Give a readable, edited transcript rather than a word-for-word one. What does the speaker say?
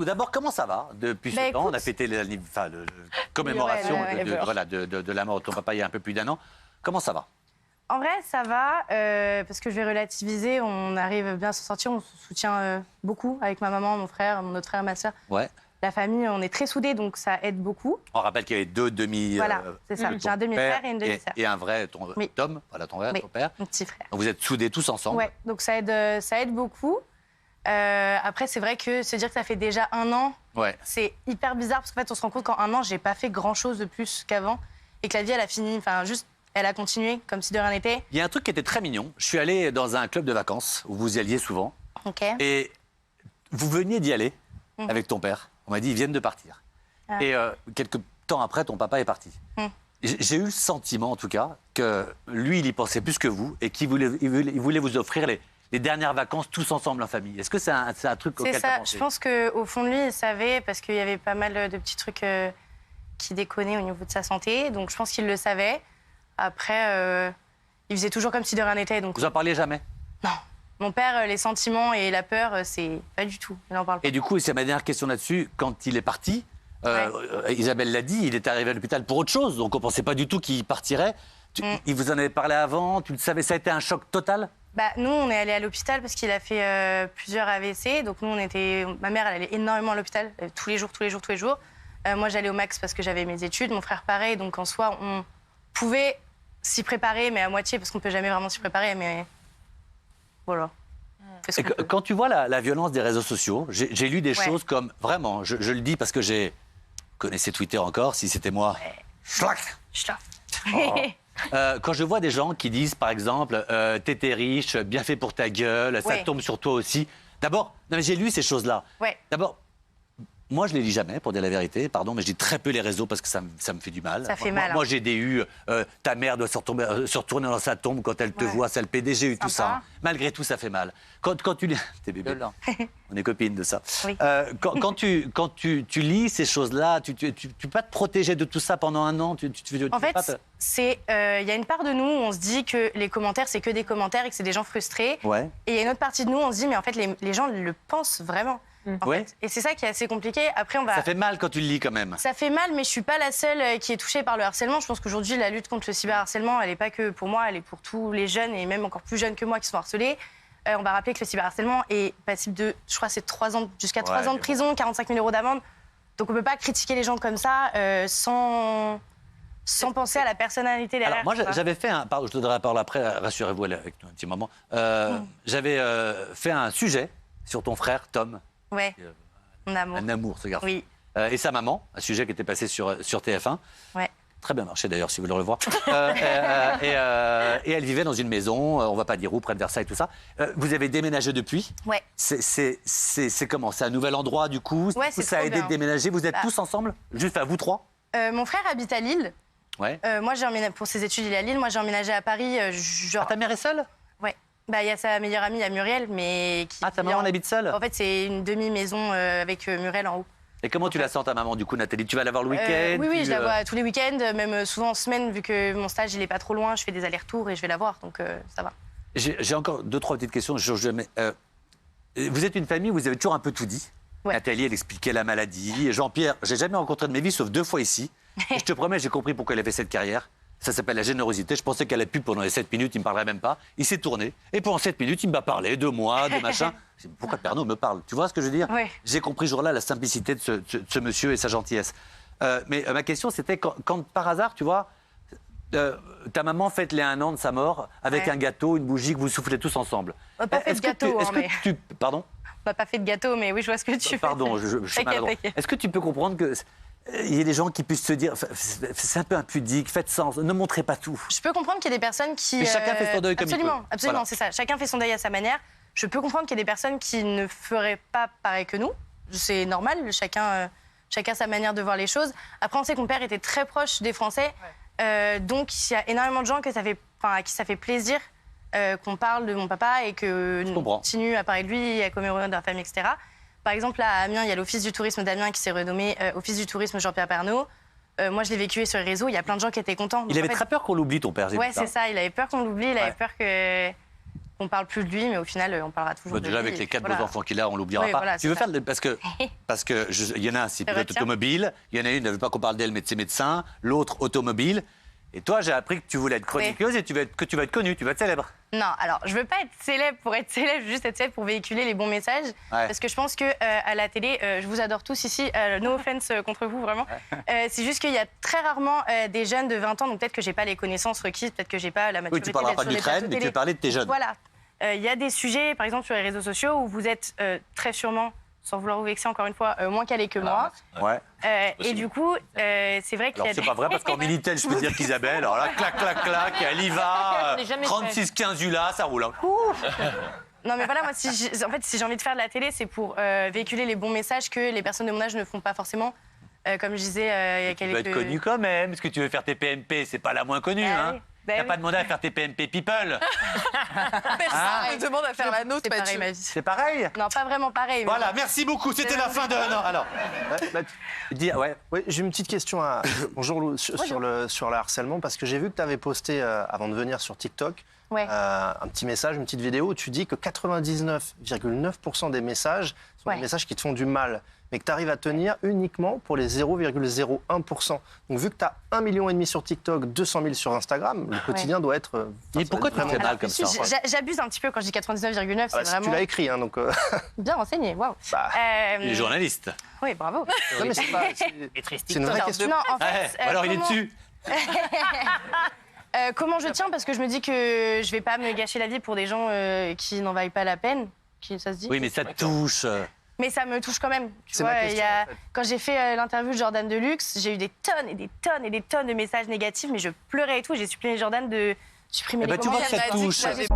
Tout d'abord, comment ça va depuis ce temps? Écoute... On a fêté la commémoration de la mort de ton papa il y a un peu plus d'1 an. Comment ça va? En vrai, ça va, parce que je vais relativiser. On arrive bien à s'en sortir. On se soutient beaucoup avec ma maman, mon frère, notre frère, ma soeur. Ouais. La famille, on est très soudés, donc ça aide beaucoup. On rappelle qu'il y avait 2 demi... Voilà, c'est ça. J'ai un demi-frère et une demi-sœur. Et un vrai, Tom, voilà ton vrai, ton père. Mon petit frère. Donc vous êtes soudés tous ensemble. Ouais, donc ça aide beaucoup. Après, c'est vrai que se dire que ça fait déjà 1 an, c'est hyper bizarre, parce qu'en fait, on se rend compte qu'en 1 an, j'ai pas fait grand-chose de plus qu'avant. Et que la vie, elle a fini, enfin, juste, elle a continué, comme si de rien n'était. Il y a un truc qui était très mignon. Je suis allé dans un club de vacances, où vous y alliez souvent. Ok. Et vous veniez d'y aller avec ton père. On m'a dit, ils viennent de partir. Ah. Et quelques temps après, ton papa est parti. J'ai eu le sentiment, en tout cas, que lui, il y pensait plus que vous et qu'il voulait vous offrir les dernières vacances tous ensemble en famille. Est-ce que c'est un truc auquel tu as pensé? Je pense qu'au fond de lui, il savait, parce qu'il y avait pas mal de petits trucs qui déconnaient au niveau de sa santé. Donc je pense qu'il le savait. Après, il faisait toujours comme si de rien n'était. Donc... Vous en parliez jamais? Non. Mon père, les sentiments et la peur, c'est pas du tout. Il n'en parle pas. Et du coup, c'est ma dernière question là-dessus. Quand il est parti, Isabelle l'a dit, il est arrivé à l'hôpital pour autre chose. Donc on ne pensait pas du tout qu'il partirait. Il vous en avait parlé avant? Tu le savais? Ça a été un choc total? Nous, on est allés à l'hôpital parce qu'il a fait plusieurs AVC. Donc nous, ma mère, elle allait énormément à l'hôpital, tous les jours. Moi, j'allais au max parce que j'avais mes études. Mon frère, pareil. Donc en soi, on pouvait s'y préparer, mais à moitié, parce qu'on ne peut jamais vraiment s'y préparer. Mais voilà. Et quand tu vois la violence des réseaux sociaux, j'ai lu des choses comme, vraiment, je le dis parce que j'ai connaissé Twitter encore, si c'était moi. Schlack. Quand je vois des gens qui disent, par exemple, t'étais riche, bien fait pour ta gueule, ça tombe sur toi aussi. D'abord, j'ai lu ces choses-là. D'abord, moi, je les lis jamais, pour dire la vérité, pardon, mais je lis très peu les réseaux parce que ça me fait du mal. Ça fait mal. Moi, j'ai eu ta mère doit se retourner dans sa tombe quand elle te voit, c'est le PD, j'ai eu tout ça. Malgré tout, ça fait mal. Quand tu lis... T'es bébé. On est copines de ça. Oui. Quand tu lis ces choses-là, tu peux pas te protéger de tout ça pendant 1 an? En fait, il y a une part de nous où on se dit que les commentaires, c'est que des commentaires et que c'est des gens frustrés. Et il y a une autre partie de nous où on se dit, mais en fait, les gens le pensent vraiment. En fait. Et c'est ça qui est assez compliqué. Après, Ça fait mal quand tu le lis quand même. Ça fait mal, mais je suis pas la seule qui est touchée par le harcèlement. Je pense qu'aujourd'hui, la lutte contre le cyberharcèlement, elle n'est pas que pour moi, elle est pour tous les jeunes et même encore plus jeunes que moi qui sont harcelés. On va rappeler que le cyberharcèlement est passible de, je crois, c'est 3 ans, jusqu'à 3 ans de prison, 45 000 € d'amende. Donc on peut pas critiquer les gens comme ça sans penser à la personnalité derrière. Alors moi, j'avais fait je te donnerai la parole après, rassurez-vous, elle est avec nous un petit moment. J'avais fait un sujet sur ton frère, Tom. Mon amour. Un amour, ce garçon. Oui. Et sa maman, un sujet qui était passé sur TF1. Très bien marché d'ailleurs, si vous voulez le revoir. Et elle vivait dans une maison, on ne va pas dire où, près de Versailles, tout ça. Vous avez déménagé depuis? C'est comment? C'est un nouvel endroit du coup? Ça a aidé de déménager? Vous êtes tous ensemble? Juste vous 3? Mon frère habite à Lille. Moi, j'ai emménagé pour ses études, il est à Lille. Moi, j'ai emménagé à Paris. Ta mère est seule? Il y a sa meilleure amie, il y a Muriel, mais qui... ta maman habite seule? En fait, c'est une demi-maison avec Muriel en haut. Et comment tu la sens, ta maman, du coup, Nathalie? Tu vas la voir le week-end? Oui, je la vois tous les week-ends, même souvent en semaine, vu que mon stage, il est pas trop loin, je fais des allers-retours et je vais la voir, donc ça va. J'ai encore 2-3 petites questions. Vous êtes une famille où vous avez toujours un peu tout dit. Nathalie, elle expliquait la maladie. Jean-Pierre, j'ai jamais rencontré de ma vie, sauf 2 fois ici. Et je te promets, j'ai compris pourquoi elle a fait cette carrière. Ça s'appelle la générosité. Je pensais qu'à la pub, pendant les 7 minutes, il ne me parlerait même pas. Il s'est tourné. Et pendant 7 minutes, il m'a parlé de moi, de machin. Pourquoi Pernod me parle? Tu vois ce que je veux dire? J'ai compris ce jour-là la simplicité de ce monsieur et sa gentillesse. Mais ma question, c'était quand par hasard, tu vois, ta maman fête les 1 an de sa mort avec un gâteau, une bougie que vous soufflez tous ensemble. On n'a pas fait de gâteau. Pardon? On n'a pas fait de gâteau, mais oui, je vois ce que tu fais. Pardon, je suis maladroit. Est-ce que tu peux comprendre que... Il y a des gens qui puissent se dire, c'est un peu impudique, faites ça, ne montrez pas tout. Je peux comprendre qu'il y a des personnes qui... Mais chacun fait son deuil comme il peut. Absolument, voilà. C'est ça. Chacun fait son deuil à sa manière. Je peux comprendre qu'il y a des personnes qui ne feraient pas pareil que nous. C'est normal, chacun sa manière de voir les choses. Après, on sait que mon père était très proche des Français. Donc, il y a énormément de gens à qui ça fait plaisir qu'on parle de mon papa et qu'on continue à parler de lui, à commémorer de la famille, etc. Par exemple, à Amiens, il y a l'Office du tourisme d'Amiens qui s'est renommé Office du tourisme Jean-Pierre Pernaut. Moi, je l'ai vécu sur les réseaux. Il y a plein de gens qui étaient contents. Donc, il avait très peur qu'on l'oublie, ton père. Ouais, c'est ça. Il avait peur qu'on l'oublie. Il avait peur que... qu'on parle plus de lui, mais au final, on parlera toujours de lui. Déjà, avec les 4 beaux Voilà. enfants qu'il a, on l'oubliera Oui, pas. voilà, Tu veux c'est faire parce que il y en a un, c'est pilote retient. automobile. Il y en a une, ne veut pas qu'on parle d'elle, mais de ses médecins. L'autre, automobile. Et toi, j'ai appris que tu voulais être chroniqueuse et que tu vas être connue, tu vas être célèbre. Non, alors je veux pas être célèbre pour être célèbre, je veux juste être célèbre pour véhiculer les bons messages. Ouais. Parce que je pense que à la télé, je vous adore tous ici, no offense contre vous vraiment. C'est juste qu'il y a très rarement des jeunes de 20 ans, donc peut-être que j'ai pas les connaissances requises, peut-être que j'ai pas la Oui, maturité. tu parleras d'être pas sur de les l'Ukraine, plateaux mais tu télé. veux parler de tes jeunes. Voilà. Il y a des sujets, par exemple sur les réseaux sociaux, où vous êtes très sûrement, sans vouloir vous vexer encore une fois, moins calé que moi. Ouais. Et du coup, c'est vrai qu'il Alors, y a c'est pas vrai, parce qu'en Minitel, je peux dire qu'Isabelle, alors là, clac, clac, clac, elle y va. Je l'ai jamais 36-15 ULA, ça roule. Hein. Non mais voilà, moi si j'ai envie de faire de la télé, c'est pour véhiculer les bons messages que les personnes de mon âge ne font pas forcément. Comme je disais il y a Tu veux quelques... être connue quand même, parce que tu veux faire tes PMP, c'est pas la moins connue. Hein. oui. Bah T'as oui. pas demandé à faire tes PMP People. Personne ne demande à faire la nôtre, C'est pareil Mathieu. ma vie. C'est pareil. Non, pas vraiment pareil. mais Voilà, bon. merci beaucoup, c'était la fin de... Non, alors... Dis, ouais. Oui, j'ai une petite question à... Bonjour Lou, sur le harcèlement, parce que j'ai vu que tu avais posté, avant de venir sur TikTok, Ouais. un petit message, une petite vidéo où tu dis que 99,9% des messages sont Ouais. des messages qui te font du mal, mais que tu arrives à tenir uniquement pour les 0,01%. Donc vu que tu as 1,5 million sur TikTok, 200 000 sur Instagram, le quotidien doit être... Et pourquoi tu te fais mal comme ça J'abuse un petit peu quand je dis 99,9, c'est Tu vraiment l'as écrit, hein, donc... bien renseigné, waouh. bah, Les journalistes. Oui, bravo. non, mais c'est pas... C'est une vraie question. Non, en Ouais, fait, alors il est comment- dessus. Comment je tiens? Parce que je me dis que je vais pas me gâcher la vie pour des gens qui n'en valent pas la peine. Ça se dit? Oui, mais ça te touche. Mais ça me touche quand même. Tu C'est vois, ma question, en fait. Quand j'ai fait l'interview de Jordan Deluxe, j'ai eu des tonnes et des tonnes et des tonnes de messages négatifs, mais je pleurais et tout. J'ai supplié Jordan de supprimer Eh les ben, tu vois que commentaires. ça Elle m'a dit touche. que j'avais